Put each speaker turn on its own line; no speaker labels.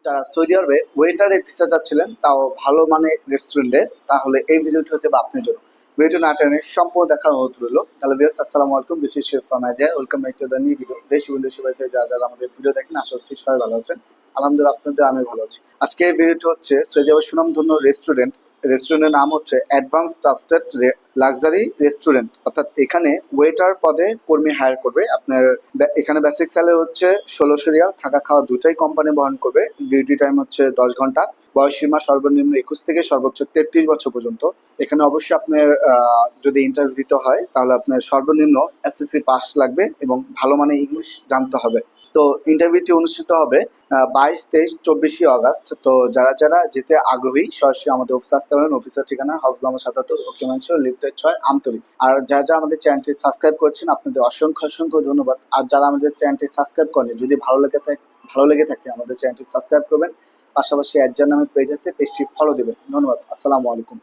যারা সৌদি আরবে ওয়েটারের ভিসা চাচ্ছিলেন, তাও ভালো মানের রেস্টুরেন্টে, তাহলে এই ভিডিওটি হতে বা আপনার জন্য। ভিডিও না টেনে সম্পূর্ণ দেখার অনুরোধ রইল। হ্যালো ভিউয়ার্স, আসসালামু আলাইকুম। This is chef from Ajay. Welcome back to the new video. দেশ এবং দেশের বাইরে যারা যারা আমাদের ভিডিও দেখেন, আশা করছি সবাই ভালো আছেন। আলহামদুলিল্লাহ, আপনাদের আমি ভালো আছি। আজকের ভিডিওটি হচ্ছে সৌদি আরবের সুনামধন্য রেস্টুরেন্টের নাম হচ্ছে অ্যাডভান্স ট্রাস্টেড লাক্সারি রেস্টুরেন্ট। অর্থাৎ এখানে ওয়েটার পদে কর্মী হায়ার করবে আপনার। এখানে বেসিক স্যালারি হচ্ছে 1600 রিয়াল, থাকা খাওয়া দুটাই কোম্পানি বহন করবে। ডিউটি টাইম হচ্ছে 10 ঘন্টা। বয়স সীমা সর্বনিম্ন 21 থেকে সর্বোচ্চ 33 বছর পর্যন্ত। এখানে অবশ্যই আপনার যদি ইন্টারভিউ দিতে হয়, তাহলে আপনার সর্বনিম্ন এসএসসি পাস লাগবে এবং ভালো মানের ইংলিশ জানতে হবে। তো ইন্টারভিউটি অনুষ্ঠিত হবে 22, 23, 24 আগস্ট। তো যারা যারা যেতে আগ্রহী, সরাসরি আমাদের অফিসে আসতে পারেন। অফিসের ঠিকানা হাউস নাম্বার 77, ওকে ম্যানশন, লিফটেড 6, আমতলী। আর যারা যারা আমাদের চ্যানেলটি সাবস্ক্রাইব করছেন, আপনাদের অসংখ্য অসংখ্য ধন্যবাদ। আর যারা আমাদের চ্যানেলটি সাবস্ক্রাইব করেন, যদি ভালো লেগে থাকে আমাদের চ্যানেলটি সাবস্ক্রাইব করবেন। পাশাপাশি অ্যাডজার নামে পেজ আছে, পেজটি ফলো দেবেন। ধন্যবাদ। আসসালামু আলাইকুম।